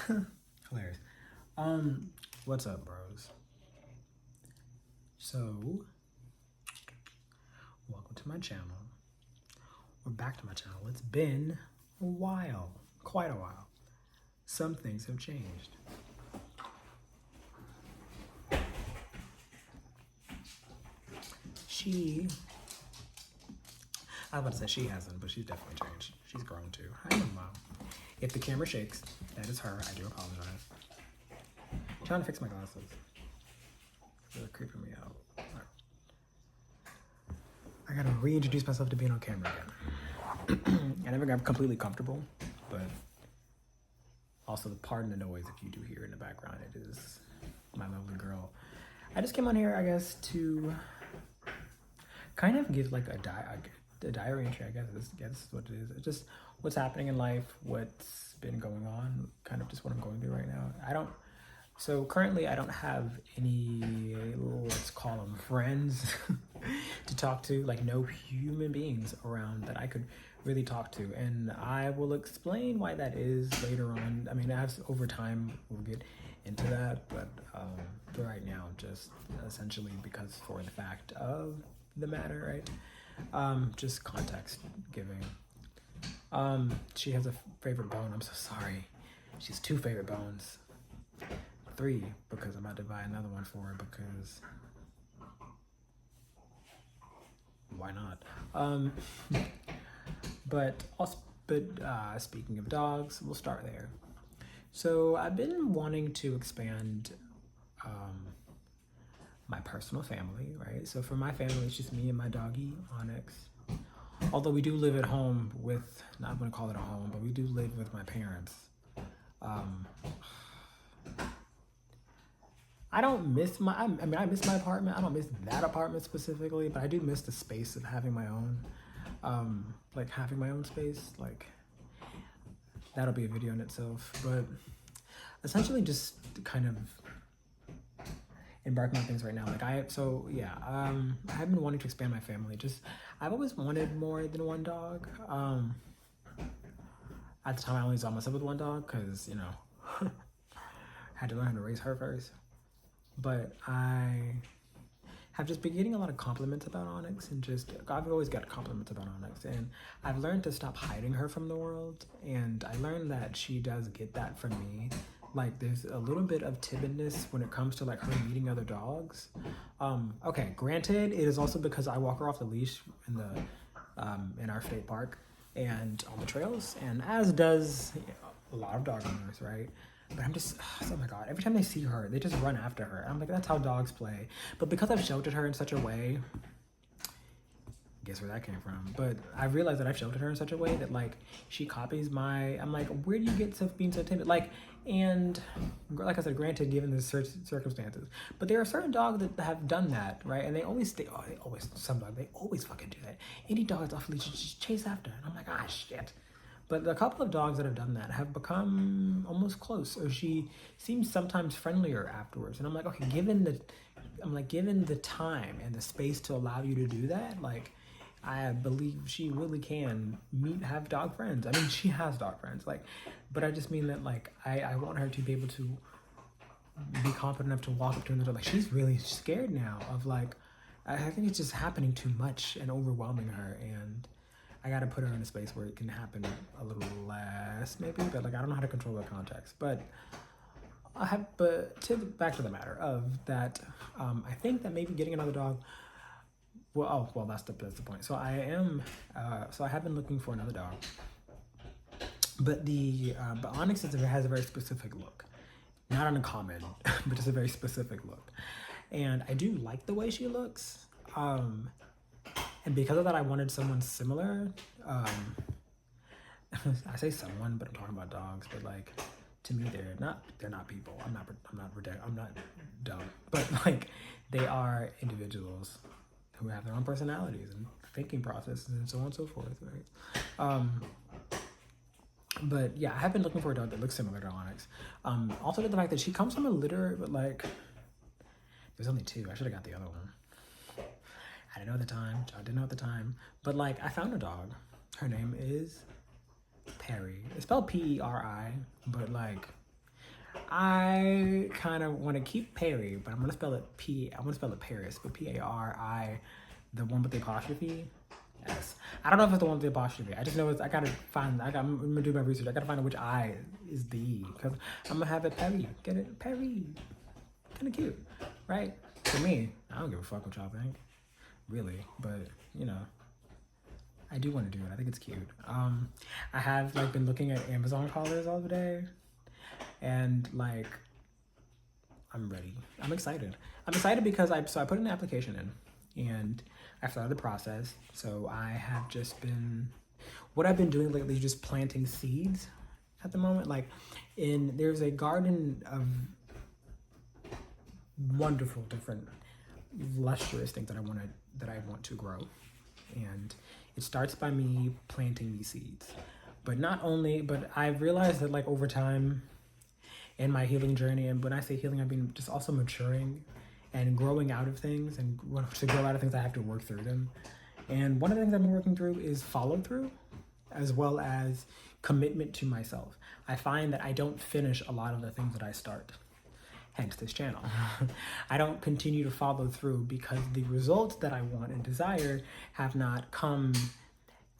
Hilarious. What's up, bros? So, welcome to my channel. We're back to my channel. It's been a while, quite a while. Some things have changed. I was about to say she hasn't, but she's definitely changed. She's grown too. Hi, Mom. If the camera shakes, that is her. I do apologize. I'm trying to fix my glasses. They're creeping me out. I gotta reintroduce myself to being on camera again. I never got completely comfortable, but also pardon the noise if you do hear in the background. It is my lovely girl. I just came on here, I guess, to kind of give like a diary entry, I guess. This is what it is. It's just what's happening in life, what's been going on, kind of just what I'm going through right now. So currently I don't have any, let's call them friends to talk to, like no human beings around that I could really talk to. And I will explain why that is later on. I mean, as over time, we'll get into that, but for right now, just essentially because for the fact of the matter, right? Just context giving. She has a favorite bone. I'm so sorry. She has 2 favorite bones. 3 because I'm about to buy another one for her because why not? But speaking of dogs, we'll start there. So I've been wanting to expand my personal family, right? So for my family, it's just me and my doggy, Onyx. Although we do live at home with, not going to call it a home, but we do live with my parents. I don't miss I miss my apartment. I don't miss that apartment specifically, but I do miss the space of having my own, like having my own space. Like that'll be a video in itself, but essentially just kind of embarking on things right now. Like I have been wanting to expand my family. I've always wanted more than one dog. At the time I only saw myself with one dog because, had to learn how to raise her first. But I have just been getting a lot of compliments about Onyx, and I've always got compliments about Onyx, and I've learned to stop hiding her from the world, and I learned that she does get that from me. Like there's a little bit of timidness when it comes to like her meeting other dogs. Okay, granted, it is also because I walk her off the leash in our state park and on the trails, and as does a lot of dog owners, right? But I'm just, oh my God, every time they see her, they just run after her. I'm like, that's how dogs play. But because I've sheltered her in such a way, guess where that came from. But I realized that I've sheltered her in such a way that like, she copies I'm like, where do you get to being so timid? Like, and like I said, granted, given the circumstances, but there are certain dogs that have done that, right? And they always fucking do that. Any dog that's off leash, just chase after. And I'm like, ah, shit. But a couple of dogs that have done that have become almost close, or she seems sometimes friendlier afterwards. And I'm like, okay, given the time and the space to allow you to do that, like, I believe she really can have dog friends. I mean, she has dog friends, like, but I just mean that, like, I want her to be able to be confident enough to walk up to another. Like, she's really scared now of, like, I think it's just happening too much and overwhelming her, and I gotta put her in a space where it can happen a little less, maybe, but like I don't know how to control the context. But back to the matter of that, I think that maybe getting another dog. That's the point. So I have been looking for another dog, but Onyx has a very specific look, not uncommon, but just a very specific look, and I do like the way she looks. And because of that, I wanted someone similar. I say someone, but I'm talking about dogs. But like, to me, they're not people. I'm not dumb. But like, they are individuals who have their own personalities and thinking processes and so on and so forth, right? But yeah, I have been looking for a dog that looks similar to Onyx. Also, the fact that she comes from a litter, but like, there's only 2. I should have got the other one. I didn't know at the time, but like I found a dog. Her name is Perry. It's spelled Peri, but like I kind of want to keep Perry, but I'm gonna spell it I want to spell it Paris, but Pari, the one with the apostrophe. S. I don't know if it's the one with the apostrophe. I just know it's. I'm gonna do my research. I gotta find out which I is the E, because I'm gonna have it Perry. Get it, Perry. Kind of cute, right? For me, I don't give a fuck what y'all think, really. But you know, I do want to do it. I think it's cute. I have like been looking at Amazon collars all the day, and like, I'm ready. I'm excited. I'm excited because I put an application in, and I started the process. So I have just been, what I've been doing lately is just planting seeds at the moment. Like, there's a garden of wonderful, different, lustrous things that I want to grow, and it starts by me planting these seeds. But I've realized that like over time in my healing journey, and when I say healing, I mean just also maturing and growing out of things, and to grow out of things, I have to work through them. And one of the things I've been working through is follow through, as well as commitment to myself. I find that I don't finish a lot of the things that I start. Hence this channel. I don't continue to follow through because the results that I want and desire have not come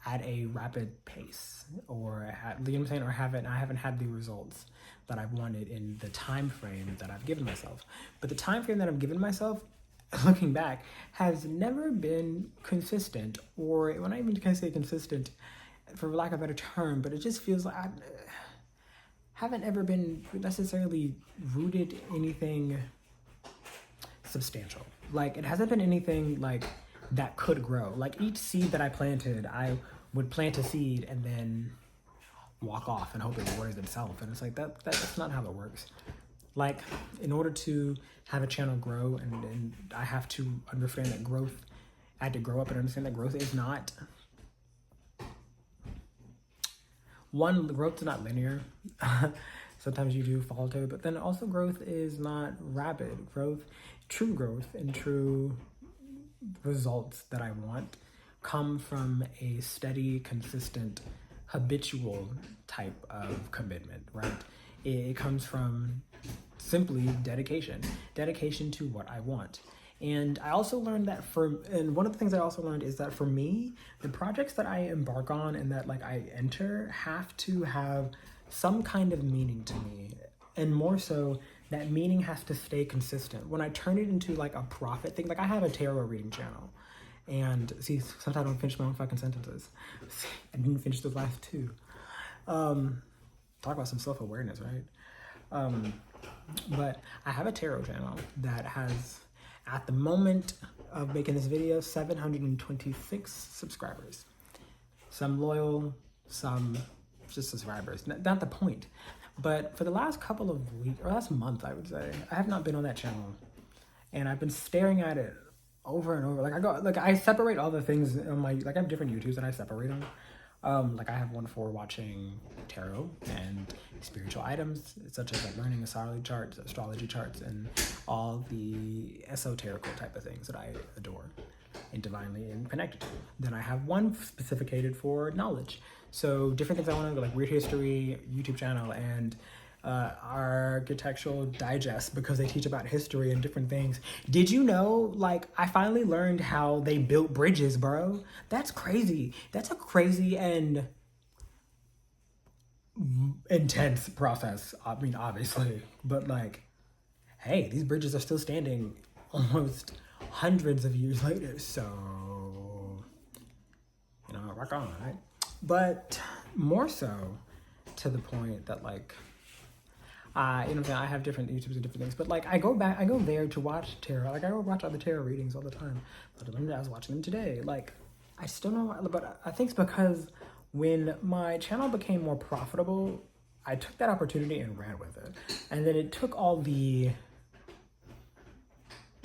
at a rapid pace, or you know what I'm saying, or I haven't had the results that I've wanted in the time frame that I've given myself. But the time frame that I've given myself, looking back, has never been consistent, or when I even can say consistent, for lack of a better term, but it just feels like I haven't ever been necessarily rooted in anything substantial. Like, it hasn't been anything like that could grow. Like, each seed that I planted, I would plant a seed and then walk off and hope it waters itself. And it's like, that's not how it works. Like, in order to have a channel grow, and I have to understand that growth, I had to grow up and understand that growth is not, growth is not linear. Sometimes you do falter, but then also growth is not rapid. True growth and true results that I want come from a steady, consistent, habitual type of commitment, right? It comes from simply dedication to what I want. And I also learned that and one of the things I also learned is that for me, the projects that I embark on and that like I enter have to have some kind of meaning to me. And more so, that meaning has to stay consistent. When I turn it into like a profit thing, like I have a tarot reading channel. And see, sometimes I don't finish my own fucking sentences. I didn't finish those last two. Talk about some self-awareness, right? But I have a tarot channel that has, at the moment of making this video, 726 subscribers. Some loyal, some just subscribers. Not the point. But for the last couple of weeks, or last month, I would say, I have not been on that channel. And I've been staring at it over and over. Like I separate all the things on my, like I have different YouTubes that I separate them. Like I have one for watching tarot and spiritual items, such as like learning astrology charts, and all the esoterical type of things that I adore and divinely and connected to. Then I have one specificated for knowledge. So different things I want to go, like Weird History YouTube channel, and Architectural Digest, because they teach about history and different things. Did you know, like, I finally learned how they built bridges, bro? That's crazy. That's a crazy and intense process. I mean, obviously, but like, hey, these bridges are still standing almost hundreds of years later. So, you know, rock on, right? But more so to the point that like, you know what I'm saying, I have different YouTubes and different things, but like I go there to watch tarot. Like I go watch other tarot readings all the time. But I was watching them today. Like I still know, but I think it's because when my channel became more profitable, I took that opportunity and ran with it. And then it took all the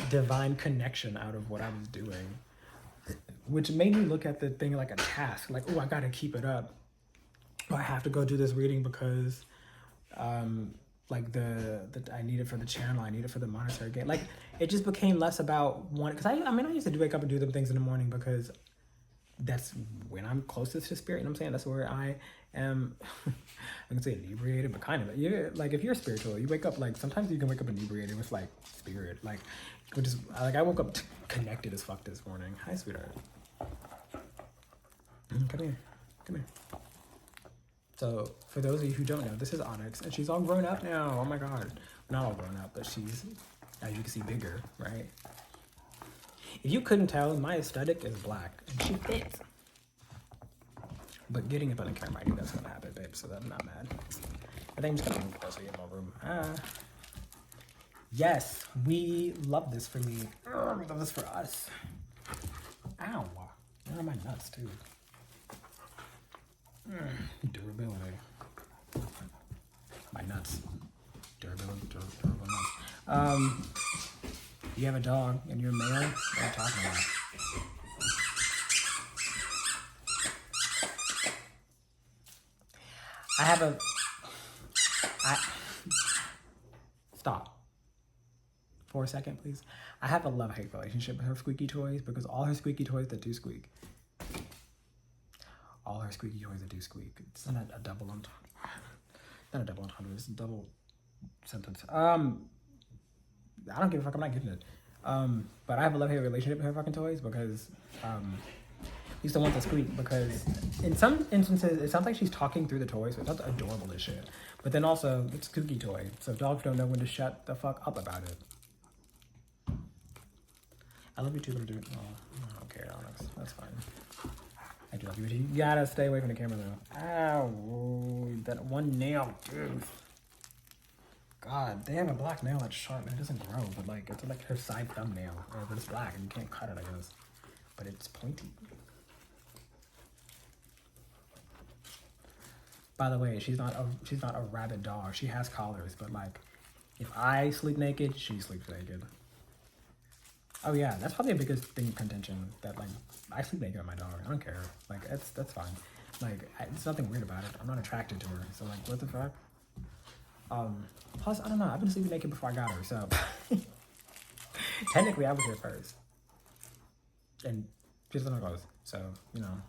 divine connection out of what I was doing, which made me look at the thing like a task. Like, oh, I gotta keep it up. I have to go do this reading because like I need it for the channel, I need it for the monetary gain. Like it just became less about one, because I mean I used to wake up and do them things in the morning because that's when I'm closest to spirit, you know what I'm saying? That's where I am I can say inebriated, but kind of. Yeah, like if you're spiritual, you wake up like sometimes you can wake up inebriated with like spirit, like which is like I woke up connected as fuck this morning. Hi, sweetheart. Come here, come here. So for those of you who don't know, this is Onyx, and she's all grown up now. Oh my god, not all grown up, but she's, as you can see, bigger, right? If you couldn't tell, my aesthetic is black, and she fits. But getting up on the camera, I knew that's gonna happen, babe, so I'm not mad. I think I'm just gonna move closer in my room. Yes, we love this for me. We love this for us. Ow. Where are my nuts, too? Durability. My nuts. Durable nuts. You have a dog and you're a male? What are you talking about? Stop. For a second, please. I have a love-hate relationship with her squeaky toys because all her squeaky toys that do squeak. All her squeaky toys that do squeak. It's not a double entendre. Not a double entendre, it's a double sentence. I don't give a fuck, I'm not getting it. But I have a love-hate relationship with her fucking toys because I used to want to squeak because in some instances it sounds like she's talking through the toys, so it sounds adorable as shit. But then also it's a squeaky toy, so dogs don't know when to shut the fuck up about it. I love you too, but I don't care, Onyx. That's fine. I do love you, but you gotta stay away from the camera though. Ow, that one nail, dude. God, they have a black nail that's sharp and it doesn't grow, but like it's like her side thumbnail, but it's black and you can't cut it, I guess. But it's pointy. By the way, she's not a rabid dog. She has collars, but like if I sleep naked, she sleeps naked. Oh yeah, that's probably the biggest thing of contention, that like I sleep naked with my dog. I don't care. Like that's fine. Like it's nothing weird about it. I'm not attracted to her. So like what the fuck? Plus I don't know, I've been sleeping naked before I got her, so technically I was here first. And just let her go. So, you know.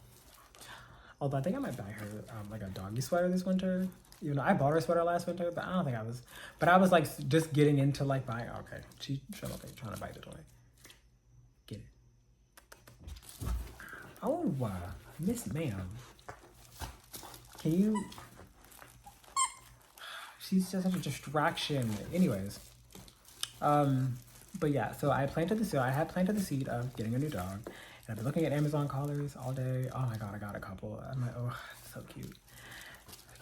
Although I think I might buy her like a doggy sweater this winter. Even though I bought her a sweater last winter, but I don't think I was. But I was like just getting into like buying. Okay, she shut up, trying to bite the toy. Get it. Oh, Miss Ma'am. Can you? She's just such a distraction. Anyways, but yeah. So I had planted the seed of getting a new dog. And I've been looking at Amazon collars all day. Oh my god, I got a couple. I'm like, oh, so cute.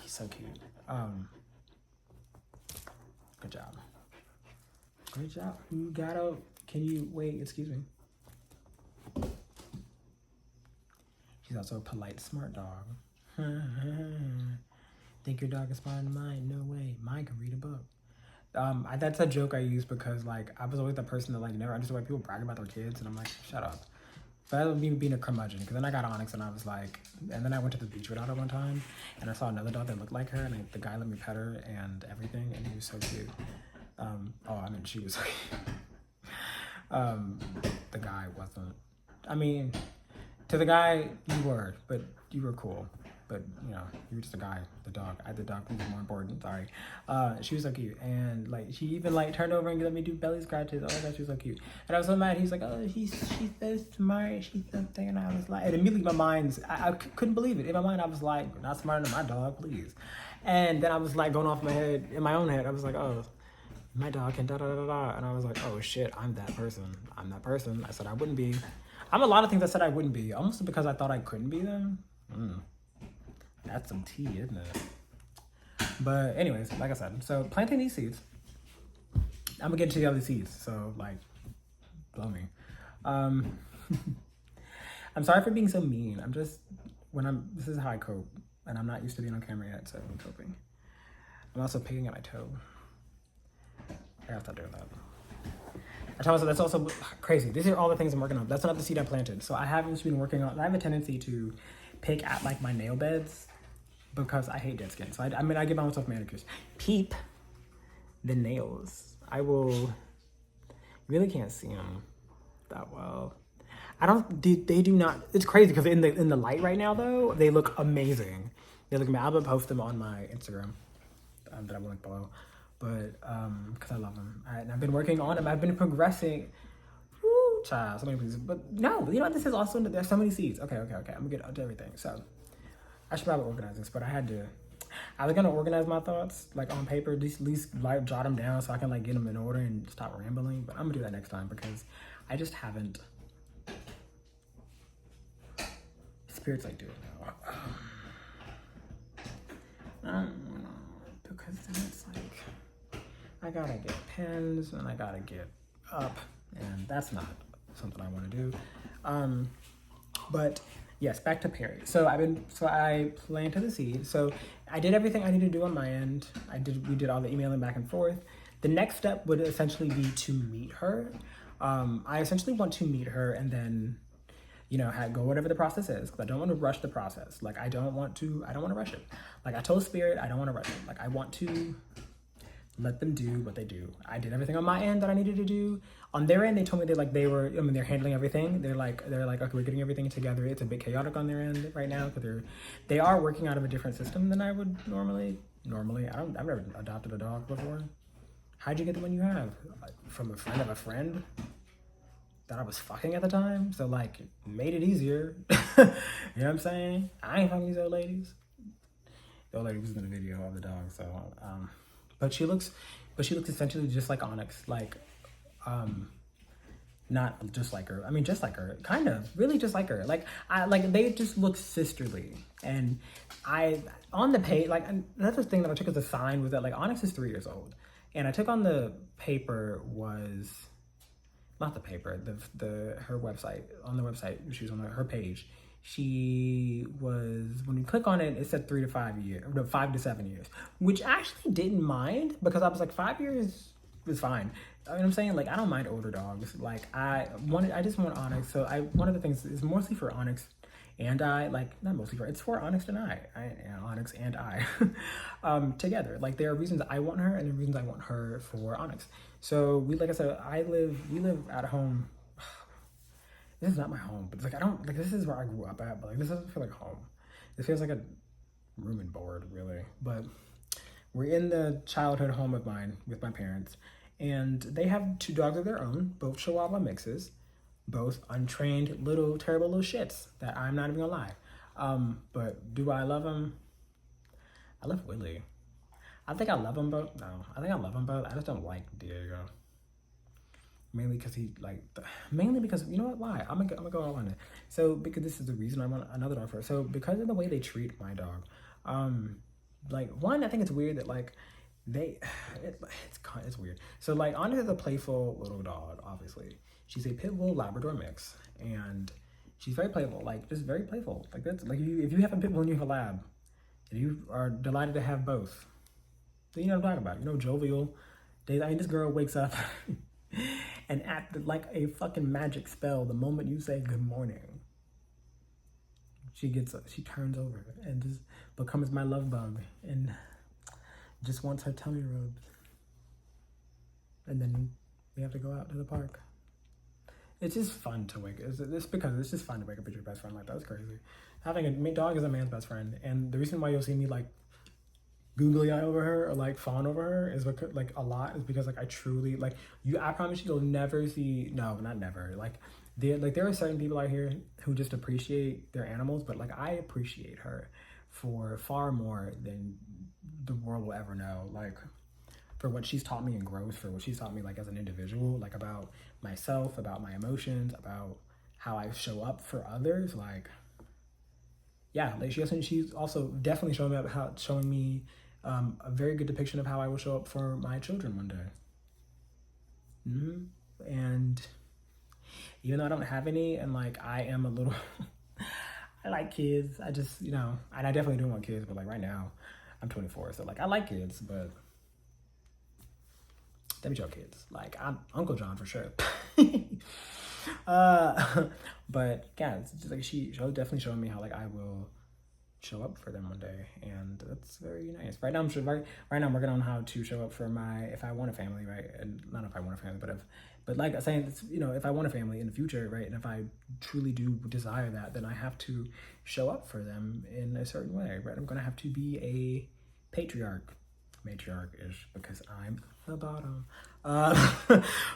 He's so cute. Good job. Great job. Can you wait, excuse me. She's also a polite, smart dog. Think your dog is smarter than mine? No way. Mine can read a book. That's a joke I use because like I was always the person that like never understood why people brag about their kids, and I'm like, shut up. But that was me being a curmudgeon, because then I got Onyx and I was like, and then I went to the beach without her one time, and I saw another dog that looked like her, and the guy let me pet her and everything, and he was so cute. She was the guy wasn't, I mean, to the guy, you were, but you were cool. But, you know, you were just a guy, the dog was more important, sorry. She was so cute, and, like, she even, like, turned over and let me do belly scratches. Oh, my God, she was so cute. And I was so mad, he's like, oh, she's so smart, she's something, and I was like, and immediately my mind, I couldn't believe it. In my mind, I was like, you're not smarter than my dog, please. And then I was, like, going off my head, in my own head, I was like, oh, my dog can da-da-da-da-da, and I was like, oh, shit, I'm that person. I'm that person. I said I wouldn't be. I'm a lot of things I said I wouldn't be, almost because I thought I couldn't be them. That's some tea, isn't it? But anyways, like I said, so planting these seeds. I'm gonna get to the other seeds, so like, blow me. I'm sorry for being so mean. This is how I cope, and I'm not used to being on camera yet, so I'm coping. I'm also picking at my toe. I gotta stop doing that. I tell myself that's also crazy. These are all the things I'm working on. That's not the seed I planted. So I haven't been working on. I have a tendency to pick at like my nail beds because I hate dead skin. So I give myself manicures. Peep the nails. I will. Really can't see them that well. They do not. It's crazy because in the light right now though they look amazing. Yeah, look at me. I'll post them on my Instagram that I will link below. But because I love them, and I've been working on them. I've been progressing. Woo, child, so many pieces. But no, you know what? This is also there's so many seeds. Okay. I'm gonna get onto everything. So I should probably organize this, but I had to. I was gonna organize my thoughts like on paper, at least like jot them down so I can like get them in order and stop rambling. But I'm gonna do that next time because I just haven't. Spirits like do it now. Because then it's like I gotta get pens and I gotta get up, and that's not something I want to do. But yes, back to Perry. So I planted the seed. So I did everything I needed to do on my end. We did all the emailing back and forth. The next step would essentially be to meet her. I essentially want to meet her and then, you know, go whatever the process is, because I don't want to rush the process. Like I don't want to rush it. Like I told Spirit, I don't want to rush it. Like I want to let them do what they do. I did everything on my end that I needed to do. On their end, they told me they're handling everything. They're like, okay, we're getting everything together. It's a bit chaotic on their end right now because they are working out of a different system than I would normally. I've never adopted a dog before. How'd you get the one you have? From a friend of a friend that I was fucking at the time. So like, made it easier. You know what I'm saying? I ain't fucking these old ladies. The old lady was in the video of the dog. So, but she looks essentially just like Onyx. Like, not just like her. I mean, just like her, kind of, really just like her. Like, they just look sisterly. And on the page, like, another thing that I took as a sign was that like Onyx is 3 years old, and I took on the paper was not the paper, her website. On the website, she was on her page. She was, when you click on it, it said 3 to 5 years, no, 5 to 7 years, which I actually didn't mind because I was like, 5 years is fine. I mean, I'm saying, like, I don't mind older dogs. Like, I just want Onyx. So one of the things is mostly for Onyx and I, like, not mostly it's for Onyx and Onyx and I, together. Like, there are reasons I want her and there are reasons I want her for Onyx. So like I said, we live at home. This is not my home, but it's like, I don't, like, this is where I grew up at, but like, this doesn't feel like home. It feels like a room and board, really. But we're in the childhood home of mine with my parents, and they have 2 dogs of their own, both Chihuahua mixes, both untrained terrible little shits that I'm not even gonna lie. But do I love them? I love Willie. I think I love them both. No, I think I love them both. I just don't like Diego. Mainly because you know what? Why? I'm gonna go on it. So because this is the reason I want another dog for. So because of the way they treat my dog, like one, I think it's weird that like it's weird. So like Onyx is a playful little dog. Obviously, she's a pit bull Labrador mix, and she's very playful. Like just very playful. Like that's like if you have a pit bull and you have a lab, and you are delighted to have both, then you know what I'm talking about. You know, jovial days. I mean, this girl wakes up. And acted like a fucking magic spell the moment you say good morning. She turns over and just becomes my love bug and just wants her tummy rubs. And then we have to go out to the park. It's just fun to wake up. It's just fun to wake up with your best friend like that. That's crazy. Having a dog is a man's best friend. And the reason why you'll see me like googly eye over her or like fawn over her is because like a lot is because like I truly like you. I promise you'll never see, no, not never, like there are certain people out here who just appreciate their animals, but like I appreciate her for far more than the world will ever know. Like for what she's taught me in growth, for what she's taught me like as an individual, like about myself, about my emotions, about how I show up for others. Like yeah, like she's also definitely showing me a very good depiction of how I will show up for my children one day. And even though I don't have any, and like I am a little, I like kids. I just, you know, and I definitely do want kids, but like right now, I'm 24, so like I like kids, but let me show kids. Like I'm Uncle John for sure. But yeah, it's just like she'll definitely show me how like I will show up for them one day, and that's very nice. Right now, right now I'm working on how to show up for my if I want a family, right? And not if I want a family, but like I'm saying, it's, you know, if I want a family in the future, right? And if I truly do desire that, then I have to show up for them in a certain way, right? I'm gonna have to be a patriarch. Matriarch-ish because I'm the bottom.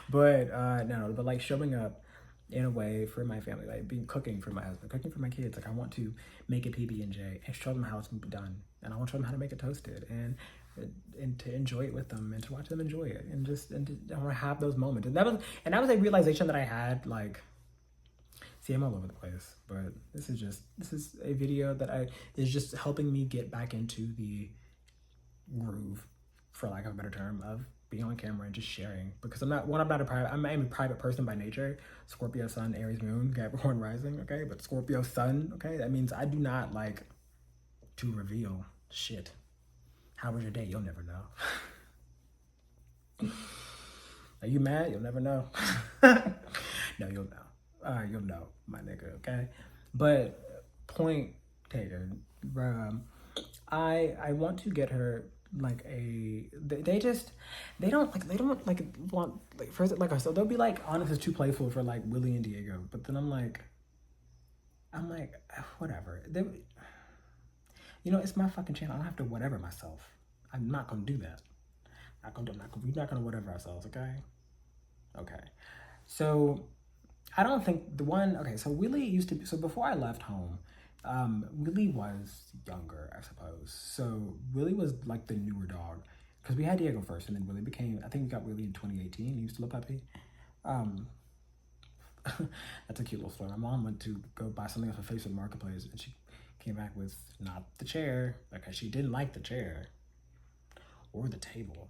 But like showing up in a way for my family, like being cooking for my husband, cooking for my kids. Like I want to make a PB&J and show them how it's done, and I want to show them how to make it toasted, and to enjoy it with them, and to watch them enjoy it, and I want to have those moments. And that was a realization that I had. Like, see, I'm all over the place, but this is a video that is just helping me get back into the groove, for lack of a better term, of being on camera and just sharing, because I'm a private person by nature. Scorpio sun, Aries moon, Capricorn rising, okay? But Scorpio sun, okay? That means I do not like to reveal shit. How was your day? You'll never know. Are you mad? You'll never know. No, you'll know. You'll know, my nigga, okay? But point taken. I want to get her like they don't want like first like so they'll be like, Onyx is too playful for like Willie and Diego, but then I'm like whatever. You know, it's my fucking channel. I don't have to whatever myself. I'm not gonna do that. We're not gonna whatever ourselves, okay. So I don't think so Willie used to be, so before I left home, Willie was younger, I suppose. So Willie was like the newer dog, because we had Diego first, and then Willie became, I think we got Willie in 2018. He was still a puppy. That's a cute little story. My mom went to go buy something off of Facebook Marketplace, and she came back with not the chair, because she didn't like the chair or the table,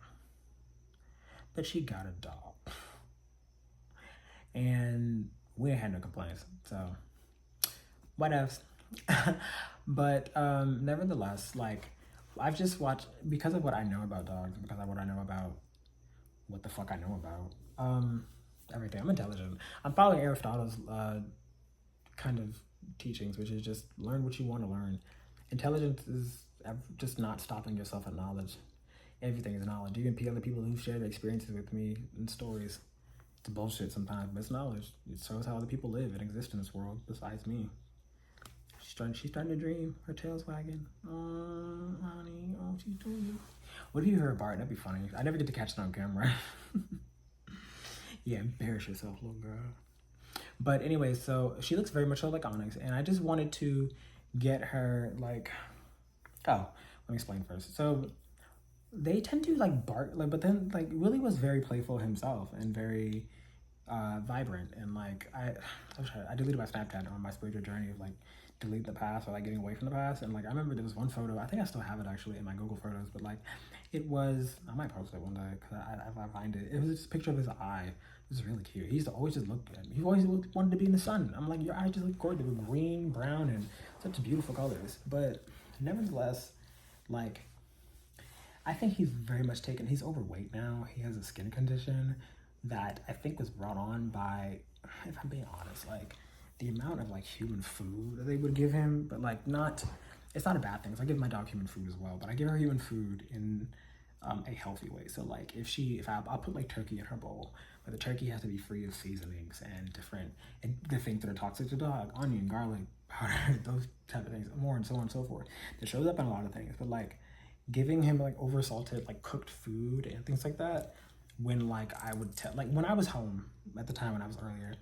but she got a dog, and we ain't had no complaints. So what else? But nevertheless, like, I've just watched, because of what I know about dogs, because of what I know about what the fuck I know about everything. I'm intelligent. I'm following Aristotle's kind of teachings, which is just learn what you want to learn. Intelligence is just not stopping yourself at knowledge. Everything is knowledge. Even other people who share their experiences with me and stories. It's bullshit sometimes, but it's knowledge. It shows how other people live and exist in this world besides me. She's starting to dream. Her tail's wagging. Oh, honey. Oh, she's doing. What if you heard Bart? That'd be funny. I never get to catch it on camera. Yeah, embarrass yourself, little girl. But anyway, so she looks very much so like Onyx, and I just wanted to get her like. Oh, let me explain first. So they tend to like bark, like, but then like Willie was very playful himself and very vibrant, and like I deleted my Snapchat on my spiritual journey of like delete the past or like getting away from the past. And like I remember there was one photo, I think I still have it actually in my Google Photos, but like it was, I might post it one day because I find it. It was just a picture of his eye. It was really cute. He used to always just look at me. He always wanted to be in the sun. I'm like, your eyes just look gorgeous with green, brown, and such beautiful colors. But nevertheless, like, I think he's very much taken, he's overweight now. He has a skin condition that I think was brought on by, if I'm being honest, like the amount of like human food that they would give him, but like it's not a bad thing. I give my dog human food as well, but I give her human food in a healthy way. So like I'll put like turkey in her bowl, but the turkey has to be free of seasonings and the things that are toxic to dog, onion, garlic powder, those type of things, more, and so on and so forth. That shows up in a lot of things, but like giving him like over salted, like cooked food and things like that, when like I would like when I was home at the time when I was earlier,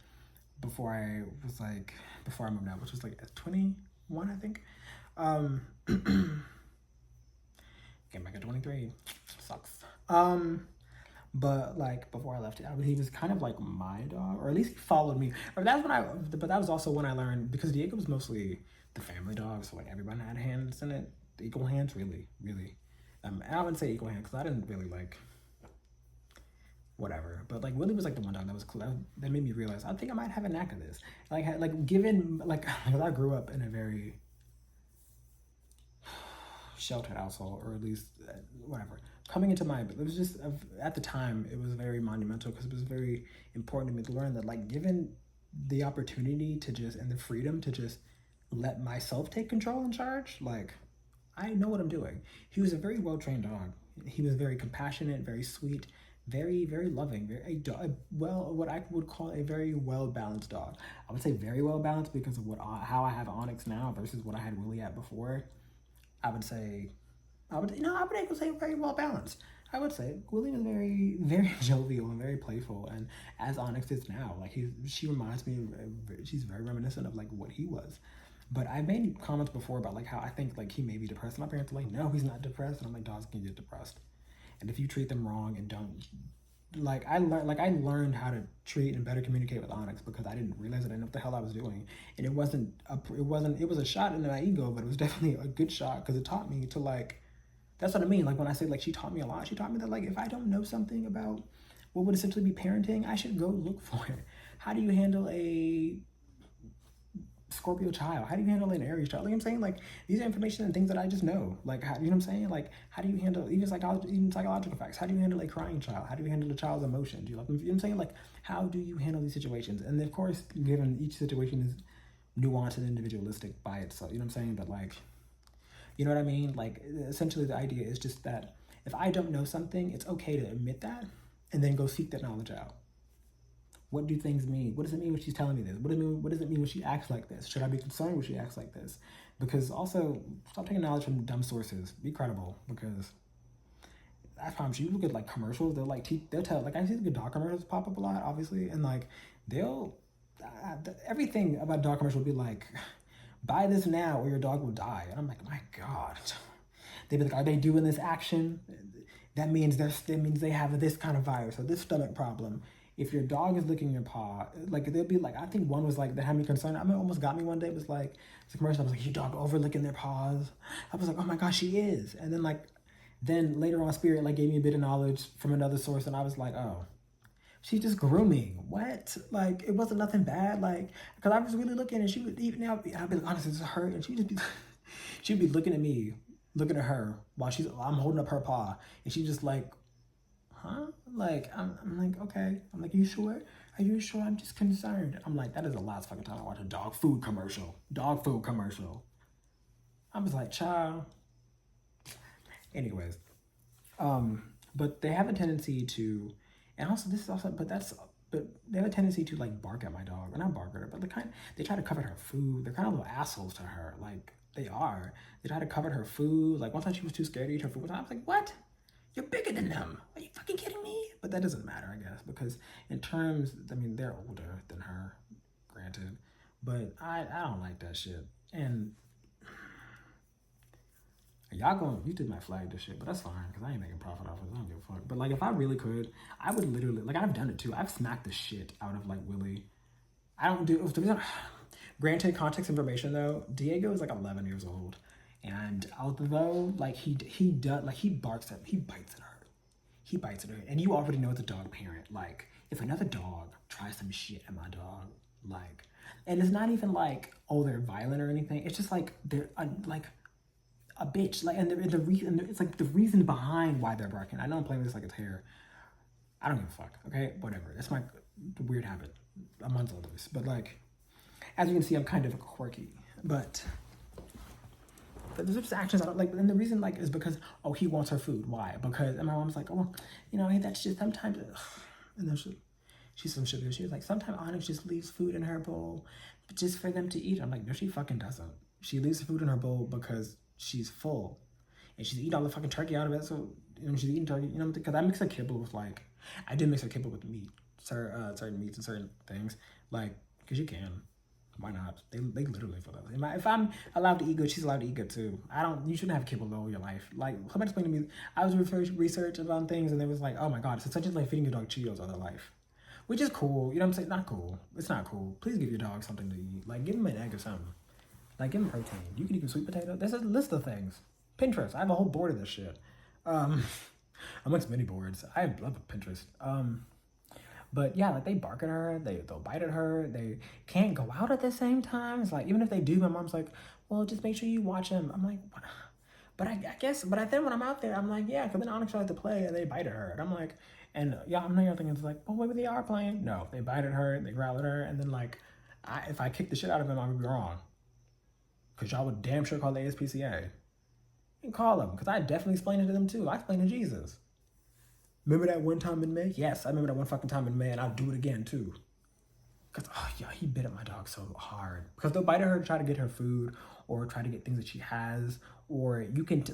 before I moved out, which was like at 21, I think. Came back at 23. Sucks. But like before I left, he was kind of like my dog, or at least he followed me. But that was also when I learned, because Diego was mostly the family dog, so like everyone had hands in it, equal hands, really. And I wouldn't say equal hands because I didn't really like whatever, but like Willie was like the one dog that was that made me realize I think I might have a knack of this. Like given like I grew up in a very sheltered household, or at least whatever. Coming into it was just at the time it was very monumental because it was very important to me to learn that like given the opportunity to just and the freedom to just let myself take control and charge, like, I know what I'm doing. He was a very well trained dog. He was very compassionate, very sweet, very, very loving, well, what I would call a very well balanced dog. I would say very well balanced because of how I have Onyx now versus what I had Willie at before. I would say, I would actually say very well balanced. I would say Willie was very, very jovial and very playful, and as Onyx is now, like she reminds me of, she's very reminiscent of like what he was. But I made comments before about like how I think like he may be depressed. And my parents are like, no, he's not depressed. And I'm like, dogs can get depressed. And if you treat them wrong and don't I learned how to treat and better communicate with Onyx because I didn't realize I didn't know what the hell I was doing. And it was a shot into my ego, but it was definitely a good shot because it taught me to like, that's what I mean. Like when I say like she taught me a lot, she taught me that like if I don't know something about what would essentially be parenting, I should go look for it. How do you handle a Scorpio child? How do you handle an Aries child? Like I'm saying, like these are information and things that I just know. Like how, you know what I'm saying? Like how do you handle even psychological facts? How do you handle a crying child? How do you handle a child's emotions? You know what I'm saying? Like how do you handle these situations? And of course, given each situation is nuanced and individualistic by itself. You know what I'm saying? But like, you know what I mean? Like essentially, the idea is just that if I don't know something, it's okay to admit that and then go seek that knowledge out. What do things mean? What does it mean when she's telling me this? What does it mean when she acts like this? Should I be concerned when she acts like this? Because also, stop taking knowledge from dumb sources. Be credible, because I promise you, look at like commercials. They'll tell, like I see the dog commercials pop up a lot, obviously, and like they'll everything about dog commercial will be like, buy this now or your dog will die. And I'm like, my God. They'd be like, are they doing this action? That means they have this kind of virus or this stomach problem. If your dog is licking your paw, like they'll be like, I think one was like that had me concerned. I mean, almost got me one day. It was like it's a commercial. I was like, your dog over licking their paws. I was like, oh my gosh, she is. And then later on, Spirit like gave me a bit of knowledge from another source, and I was like, oh, she's just grooming. What? Like it wasn't nothing bad. Like because I was really looking, and she would even now. I'd be like, honestly, this is her, and she'd be looking at me, looking at her while I'm holding up her paw, and she's just like, huh? Like, I'm like, okay. I'm like, you sure? Are you sure? I'm just concerned. I'm like, that is the last fucking time I watched a dog food commercial. Dog food commercial. I was like, child. Anyways, but they have a tendency to, and also this is also, but they have a tendency to like bark at my dog, or not bark at her, but they try to cover her food. They're kind of little assholes to her. Like they are. They try to cover her food. Like one time she was too scared to eat her food. One time I was like, what? You're bigger than them. Are you fucking kidding me? But that doesn't matter, I guess, because in terms, I mean, they're older than her, granted, but I don't like that shit. And you did my flag this shit, but that's fine, because I ain't making profit off of it. I don't give a fuck. But like, if I really could, I would literally, like, I've done it too. I've smacked the shit out of like Willie. I don't do, the reason, granted, context information though, Diego is like 11 years old. And although like he does like he bites at her. He bites at her. And you already know it's a dog parent. Like if another dog tries some shit at my dog, like, and it's not even like, oh, they're violent or anything. It's just like they're like a bitch. Like and the reason it's like the reason behind why they're barking. I know I'm playing this like it's hair. I don't give a fuck. Okay, whatever. That's my weird habit amongst others. But like, as you can see, I'm kind of quirky. But there's just actions I don't like, and the reason like is because he wants her food. Why? Because and my mom's like, oh, you know, hey, that's just sometimes, and then she's some sugar. She was like, sometimes Onyx just leaves food in her bowl, just for them to eat. I'm like, no, she fucking doesn't. She leaves the food in her bowl because she's full, and she's eating all the fucking turkey out of it. So you know, she's eating turkey. You know, because I mix a kibble with like, I did mix a kibble with meat, certain meats and certain things, like because you can. Why not? They literally feel that. If I'm allowed to eat good, she's allowed to eat good too. You shouldn't have kibble all your life. Like, somebody explained to me, I was research about things and it was like, oh my God, it's essentially like feeding your dog Cheetos all their life. Which is cool. You know what I'm saying? Not cool. It's not cool. Please give your dog something to eat. Like, give him an egg or something. Like, give him protein. You can eat sweet potato. There's a list of things. Pinterest. I have a whole board of this shit. Amongst many boards. I love Pinterest. But yeah, like they bark at her, they'll bite at her, they can't go out at the same time. It's like, even if they do, my mom's like, well, just make sure you watch them. I'm like, what? But I guess, then when I'm out there, I'm like, yeah, because then Onyx tries to play and they bite at her. And I'm like, and yeah, I'm not thinking, it's like, well, maybe they are playing. No, they bite at her, they growl at her, and then like, if I kick the shit out of him, I'm gonna be wrong. Because y'all would damn sure call the ASPCA. And call them, because I definitely explained it to them too. I explained to Jesus. Remember that one time in May? Yes, I remember that one fucking time in May, and I'll do it again too. Because, oh yeah, he bit at my dog so hard. Because they'll bite at her to try to get her food, or try to get things that she has, or you can,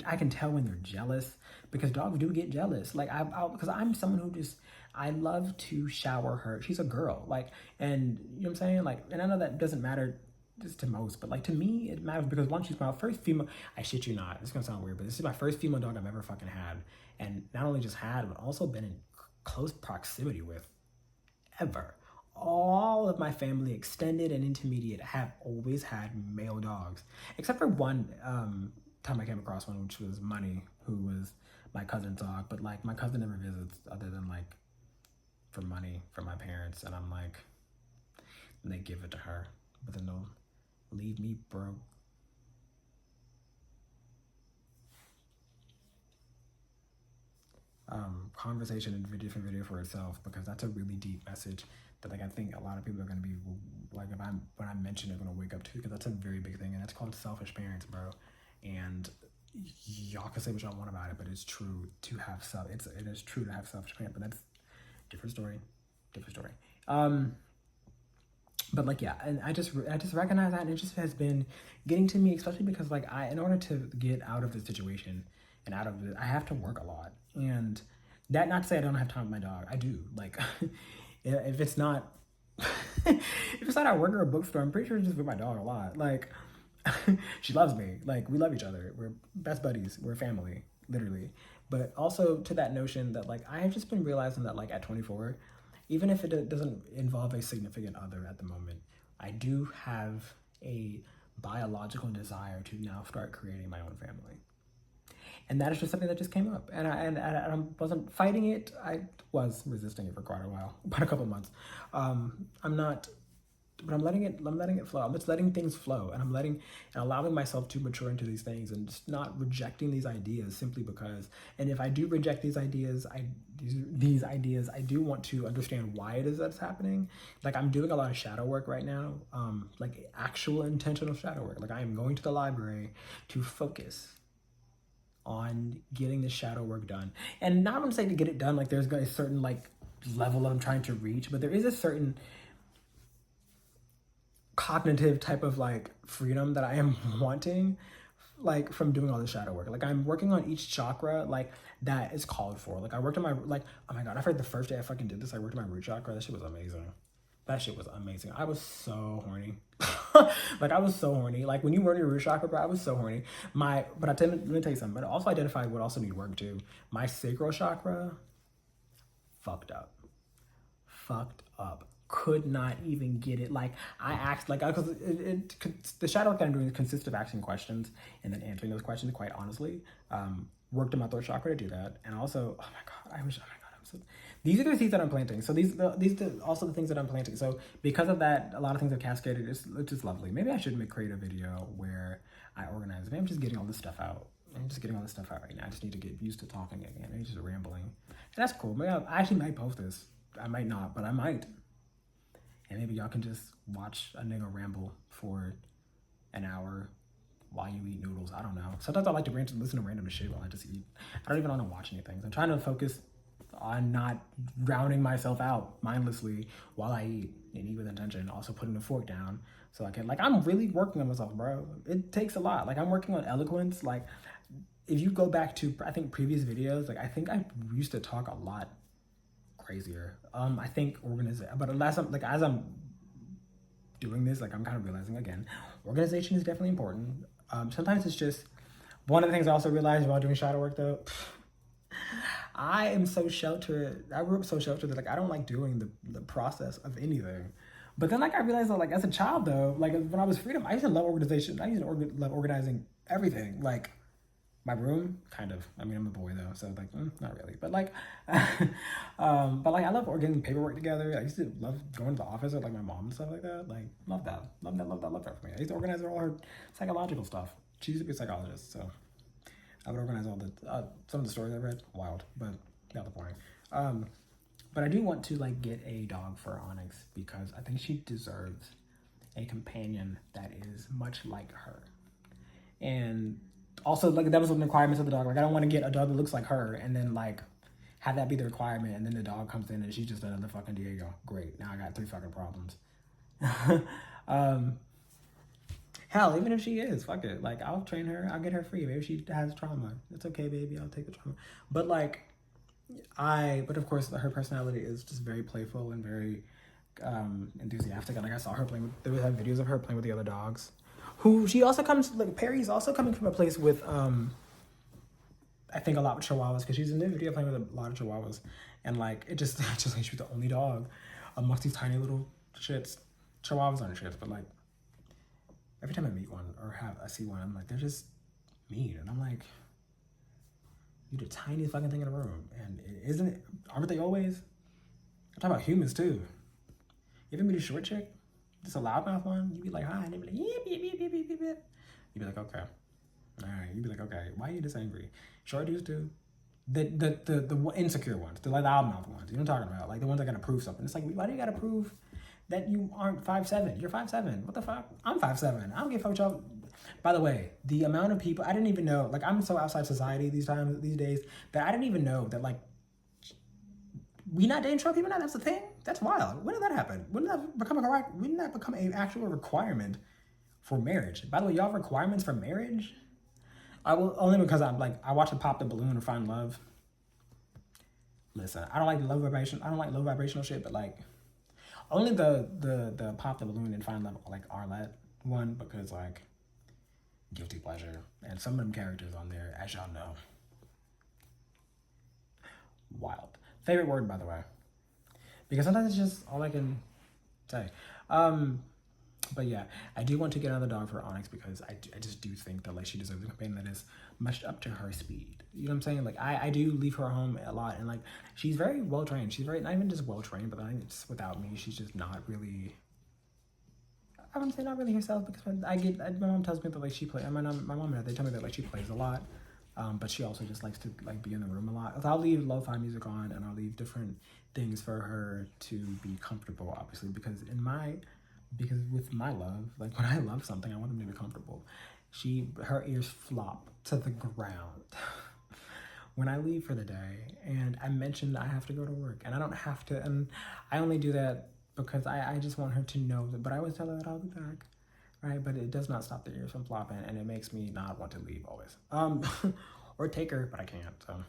I can tell when they're jealous, because dogs do get jealous. Like, because I'm someone who just, I love to shower her. She's a girl, like, and you know what I'm saying? Like, and I know that doesn't matter just to most, but like to me, it matters because one, she's my first female, I shit you not, it's gonna sound weird, but this is my first female dog I've ever fucking had. And not only just had, but also been in close proximity with, ever. All of my family, extended and intermediate, have always had male dogs, except for one time I came across one, which was Money, who was my cousin's dog. But like, my cousin never visits other than like for money from my parents, and I'm like, and they give it to her, but then they'll leave me broke. Conversation and different video for itself, because that's a really deep message that like I think a lot of people are gonna be like, if I'm when I mention it, gonna wake up to, because that's a very big thing, and that's called selfish parents, bro. And y'all can say what y'all want about it, but it's true to have it is true to have selfish parents, but that's different story. But like, yeah, and I just recognize that, and it just has been getting to me, especially because like in order to get out of the situation and out of it, I have to work a lot. And that, not to say I don't have time with my dog, I do. Like, if it's not if it's not at work or a bookstore, I'm pretty sure it's just with my dog a lot. Like, she loves me. Like, we love each other. We're best buddies. We're family, literally. But also to that notion that like I have just been realizing that like at 24, even if it doesn't involve a significant other at the moment, I do have a biological desire to now start creating my own family. And that is just something that just came up, and I wasn't fighting it. I was resisting it for quite a while, about a couple of months. I'm not, but I'm letting it flow. I'm just letting things flow, and I'm allowing myself to mature into these things, and just not rejecting these ideas simply because. And if I do reject these ideas, I do want to understand why it is that's happening. Like, I'm doing a lot of shadow work right now, like actual intentional shadow work. Like, I am going to the library to focus on getting the shadow work done. And not going to say to get it done, like there's a certain like level that I'm trying to reach, but there is a certain cognitive type of like freedom that I am wanting, like from doing all the shadow work. Like, I'm working on each chakra, like that is called for. Like, I worked on my, like, oh my God, I heard the first day I fucking did this, I worked on my root chakra. That shit was amazing. I was so horny. Like, I was so horny. Like, when you work your root chakra, bro, I was so horny. Let me tell you something. But I also identified what also need work too. My sacral chakra, fucked up. Could not even get it. Like, I asked, like, because the shadow work that I'm doing consists of asking questions and then answering those questions. Quite honestly, worked on my third chakra to do that, and also, oh my God, these are the seeds that I'm planting. So these are also the things that I'm planting. So because of that, a lot of things have cascaded. It's just lovely. Maybe I should create a video where I organize. Maybe I'm just getting all this stuff out. Right now. I just need to get used to talking again. I'm just rambling. And that's cool. Maybe I actually might post this. I might not, but I might. And maybe y'all can just watch a nigga ramble for an hour while you eat noodles. I don't know. Sometimes I like to listen to random shit while I just eat. I don't even want to watch anything. I'm trying to focus on not drowning myself out mindlessly while I eat, and eat with intention. Also putting the fork down so I can, like, I'm really working on myself, bro. It takes a lot. Like, I'm working on eloquence. Like, if you go back to, I think, previous videos, like, I think I used to talk a lot crazier. I think but as I'm doing this, like, I'm kind of realizing again, organization is definitely important. Sometimes it's just, one of the things I also realized while doing shadow work though, I am so sheltered. I grew up so sheltered that like I don't like doing the process of anything. But then like I realized that like as a child though, like when I was freedom, I used to love organization. I used to love organizing everything. Like my room, kind of. I mean, I'm a boy though, so like not really. But like, but like I love getting paperwork together. I used to love going to the office with like my mom and stuff like that. Like love that for me. I used to organize all her psychological stuff. She used to be a psychologist, so I would organize all the some of the stories I read. Wild, but not the point. But I do want to like get a dog for Onyx because I think she deserves a companion that is much like her. And also, like, that was one of the requirements of the dog. Like, I don't want to get a dog that looks like her and then, like, have that be the requirement, and then the dog comes in and she's just another fucking Diego. Great, now I got 3 fucking problems. Hell, even if she is, fuck it. Like, I'll train her, I'll get her free. Maybe she has trauma. It's okay, baby, I'll take the trauma. But, like, but of course, her personality is just very playful and very enthusiastic. And, like, I saw her playing with, there was videos of her playing with the other dogs. Who, she also comes, like, Perry's also coming from a place with, I think a lot with Chihuahuas, because she's in the video playing with a lot of Chihuahuas. And, like, it just like she was the only dog amongst these tiny little shits. Chihuahuas aren't shits, but, like, every time I meet one or I see one, I'm like, they're just mean. And I'm like, you're the tiniest fucking thing in the room. And aren't they always? I'm talking about humans too. You ever meet a short chick? Just a loudmouth one? You be like, hi, and they be like, yip, yip, yip, yip, yip, yip. You be like, okay. All right. You be like, okay, why are you this angry? Short dudes do. The insecure ones, the like loudmouth ones. You know what I'm talking about? Like the ones that gotta prove something. It's like, why do you gotta prove that you aren't 5'7"? You're 5'7". What the fuck? I'm 5'7". I don't give a fuck y'all. By the way, the amount of people I didn't even know. Like, I'm so outside society these days that I didn't even know that, like, we not dating short people now. That's the thing. That's wild. When did that happen? When did that become an actual requirement for marriage? By the way, y'all have requirements for marriage? I will only because I watch it Pop the Balloon or Find Love. Listen, I don't like low vibration. I don't like low vibrational shit, but like only the Pop the Balloon and Find Love, like Arlette one, because like guilty pleasure, and some of them characters on there, as y'all know, wild. Favorite word, by the way, because sometimes it's just all I can say. But yeah, I do want to get another dog for Onyx because I just do think that like she deserves a companion that is much up to her speed. You know what I'm saying? Like I do leave her home a lot, and like she's very well trained. She's very, not even just well trained, but I think it's without me, she's just not really. I wouldn't say not really herself, because my mom tells me that like she plays. My mom and dad, they tell me that like she plays a lot, but she also just likes to like be in the room a lot. So I'll leave lo-fi music on, and I'll leave different things for her to be comfortable, obviously, because with my love, like when I love something, I want them to be comfortable. Her ears flop to the ground when I leave for the day, and I mentioned I have to go to work, and I don't have to, and I only do that because I just want her to know that, but I always tell her that I'll be back, right? But it does not stop the ears from flopping, and it makes me not want to leave always. Or take her, but I can't, so.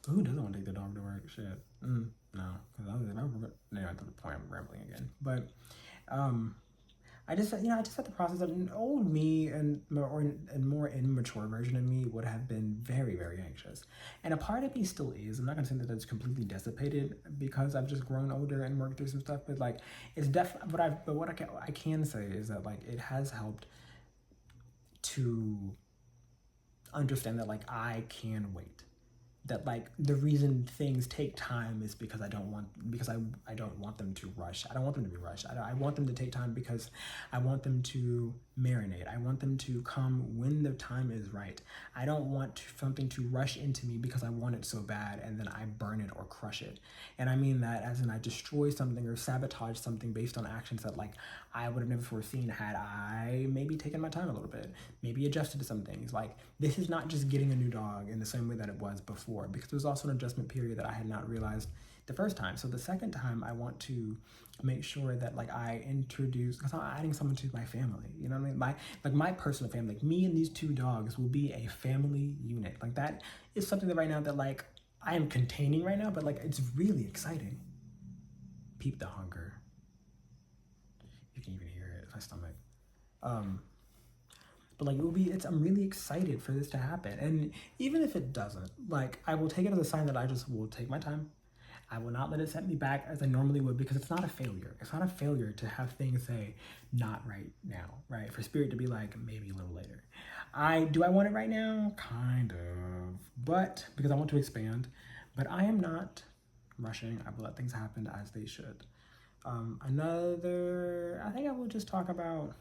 Who doesn't want to take the dog to work? Shit. No, because anyway, at the point I'm rambling again. But I just had the process of an old me and more immature version of me would have been very, very anxious. And a part of me still is. I'm not gonna say that it's completely dissipated because I've just grown older and worked through some stuff. But like, it's definitely. But what I can say is that like it has helped to understand that like I can wait. That like the reason things take time is because I don't want them to rush. I don't want them to be rushed. I want them to take time because I want them to marinate. I want them to come when the time is right. I don't want something to rush into me because I want it so bad and then I burn it or crush it. And I mean that as in I destroy something or sabotage something based on actions that like I would have never foreseen had I maybe taken my time a little bit, maybe adjusted to some things. Like this is not just getting a new dog in the same way that it was before, because there was also an adjustment period that I had not realized the first time. So the second time I want to make sure that like I introduce, because I'm adding someone to my family, you know what I mean? My personal family, like me and these 2 dogs will be a family unit. Like that is something that right now that like I am containing right now, but like it's really exciting. Peep the hunger. You can even hear it in my stomach. But like I'm really excited for this to happen. And even if it doesn't, like I will take it as a sign that I just will take my time. I will not let it set me back as I normally would, because it's not a failure. It's not a failure to have things say not right now, right? For spirit to be like maybe a little later. Do I want it right now? Kind of, but because I want to expand, but I am not rushing. I will let things happen as they should. I think I will just talk about,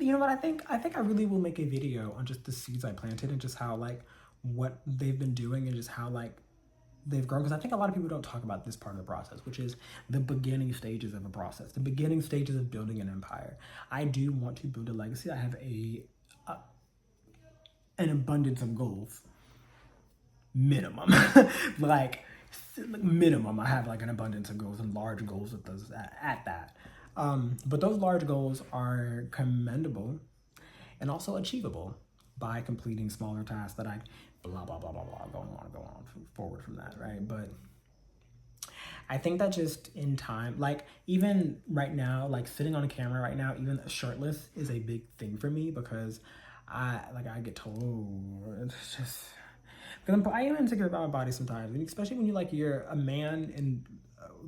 you know what, I think I really will make a video on just the seeds I planted and just how like what they've been doing and just how like they've grown, because I think a lot of people don't talk about this part of the process, which is the beginning stages of a process, the beginning stages of building an empire. I do want to build a legacy. I have an abundance of goals, minimum. like minimum, I have like an abundance of goals and large goals at that. But those large goals are commendable and also achievable by completing smaller tasks that I blah blah blah blah blah go on forward from that, right? But I think that just in time, like even right now, like sitting on a camera right now, even shirtless is a big thing for me, because I get told, it's just because I am insecure about my body sometimes, and especially when you're a man in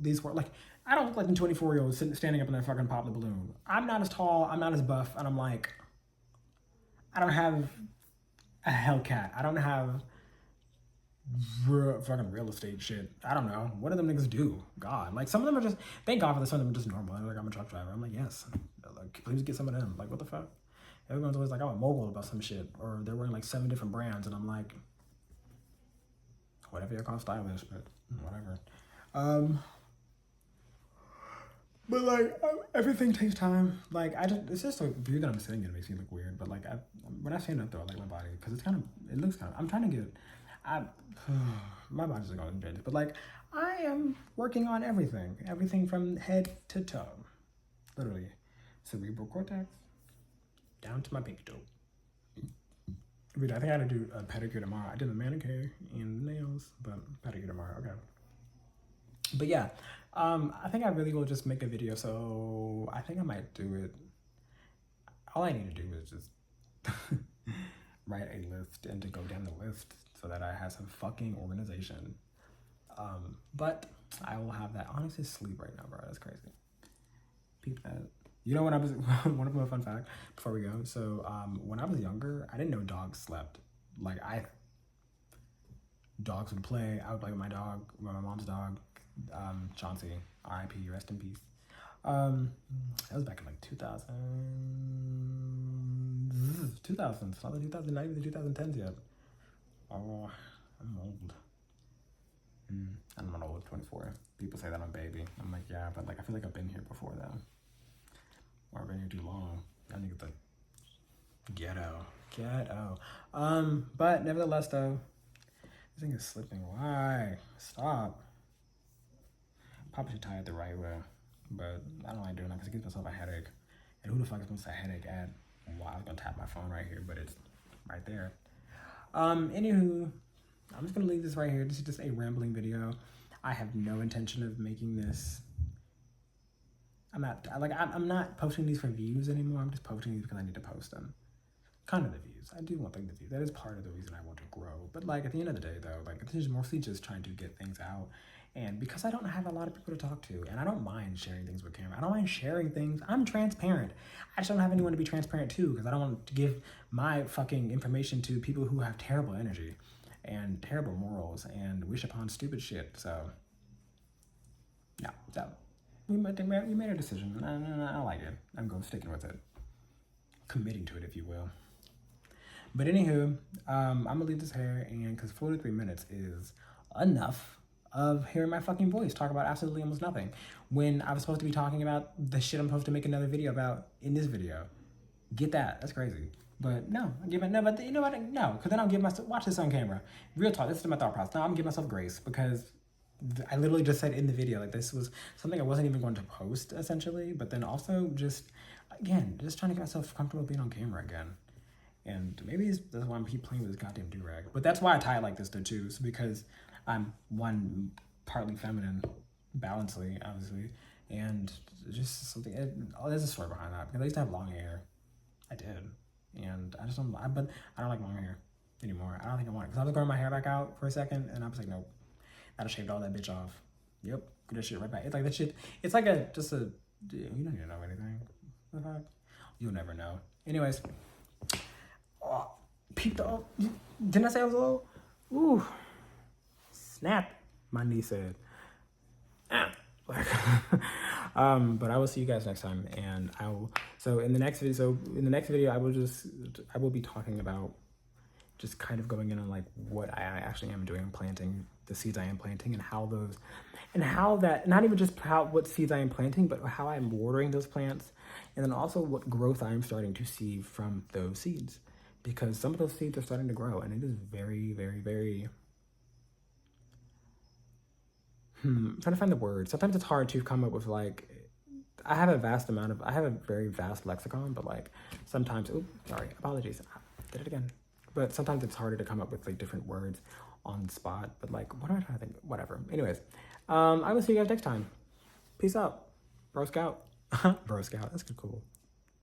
these world. Like I don't look like a 24-year-old standing up in that fucking pop the balloon. I'm not as tall, I'm not as buff, and I'm like, I don't have a Hellcat. I don't have fucking real estate shit. I don't know. What do them niggas do? God. Like, some of them are just, thank God for this, some of them are just normal. They're like, I'm a truck driver. I'm like, yes. Like, please get some of them. Like, what the fuck? Everyone's always like, I'm a mogul about some shit. Or they're wearing like 7 different brands. And I'm like, whatever you're called stylish, but whatever. But like, everything takes time. Like, it's just a view that I'm sitting in. It makes me look weird. But like, when I stand up though, I like my body. Because it looks kind of, I'm trying to get, my body's going to bed. But like, I am working on everything from head to toe, literally, cerebral cortex down to my pinky toe. I think I gotta do a pedicure tomorrow. I did a manicure and nails, but pedicure tomorrow. Okay. But yeah, I think I really will just make a video. So I think I might do it. All I need to do is just write a list and to go down the list so that I have some fucking organization. But I will have that. Honestly, sleep right now, bro. That's crazy. Peep that. You know, when I was, one of my fun fact before we go. So when I was younger, I didn't know dogs slept. Like dogs would play. I would play with my dog, with my mom's dog, Chauncey, R.I.P. Rest in peace. That was back in like 2000s, not the 2000, not even the 2010s yet. Oh, I'm old. I'm not old, 24. People say that I'm a baby. I'm like, yeah, but like I feel like I've been here before though. Or I've been here too long. I need to ghetto. But nevertheless though, this thing is slipping. Why? Stop. Probably should tie it the right way, but I don't like doing that because it gives myself a headache. And who the fuck is supposed to headache at? Well, I was gonna tap my phone right here, but it's right there. Anywho, I'm just gonna leave this right here. This is just a rambling video. I have no intention of making this. I'm not posting these for views anymore. I'm just posting these because I need to post them. Kind of the views. I do want the views. That is part of the reason I want to grow. But like at the end of the day though, like it's mostly just trying to get things out. And because I don't have a lot of people to talk to, and I don't mind sharing things with camera. I don't mind sharing things. I'm transparent. I just don't have anyone to be transparent to because I don't want to give my fucking information to people who have terrible energy and terrible morals and wish upon stupid shit. So, yeah, we made a decision. I like it. I'm sticking with it. Committing to it, if you will. But anywho, I'm gonna leave this here, and because 43 minutes is enough of hearing my fucking voice talk about absolutely almost nothing when I was supposed to be talking about the shit I'm supposed to make another video about in this video. Get that? That's crazy. But no, but you know what? No, because then I'll give myself, watch this on camera. Real talk, this is my thought process. Now I'm gonna give myself grace because I literally just said in the video, like this was something I wasn't even going to post essentially, but then also just, again, just trying to get myself comfortable being on camera again. And maybe that's why I'm keep playing with this goddamn do-rag. But that's why I tie it like this though too, so because I'm one, partly feminine, balancedly, obviously, and just something, there's a story behind that, because I used to have long hair. I did. And I just don't, but I don't like long hair anymore. I don't think I want it, because I was growing my hair back out for a second, and I was like, nope, I just shaved all that bitch off. Yep, get that shit right back. It's like that shit, it's like you don't need to know anything. The fuck? You'll never know. Anyways, peeped off. Didn't I say I was old? Ooh. Snap, my niece said. But I will see you guys next time, and in the next video I will be talking about just kind of going in on like what I actually am doing, planting the seeds I am planting, and how those, and how that, not even just how what seeds I am planting, but how I'm watering those plants, and then also what growth I'm starting to see from those seeds, because some of those seeds are starting to grow, and it is very, very, very. I'm trying to find the word. Sometimes it's hard to come up with like. I have a very vast lexicon, but like sometimes, sorry, apologies, I did it again. But sometimes it's harder to come up with like different words on the spot. But like, what am I trying to think? Whatever. Anyways, I will see you guys next time. Peace out, Bro Scout. Bro Scout. That's cool.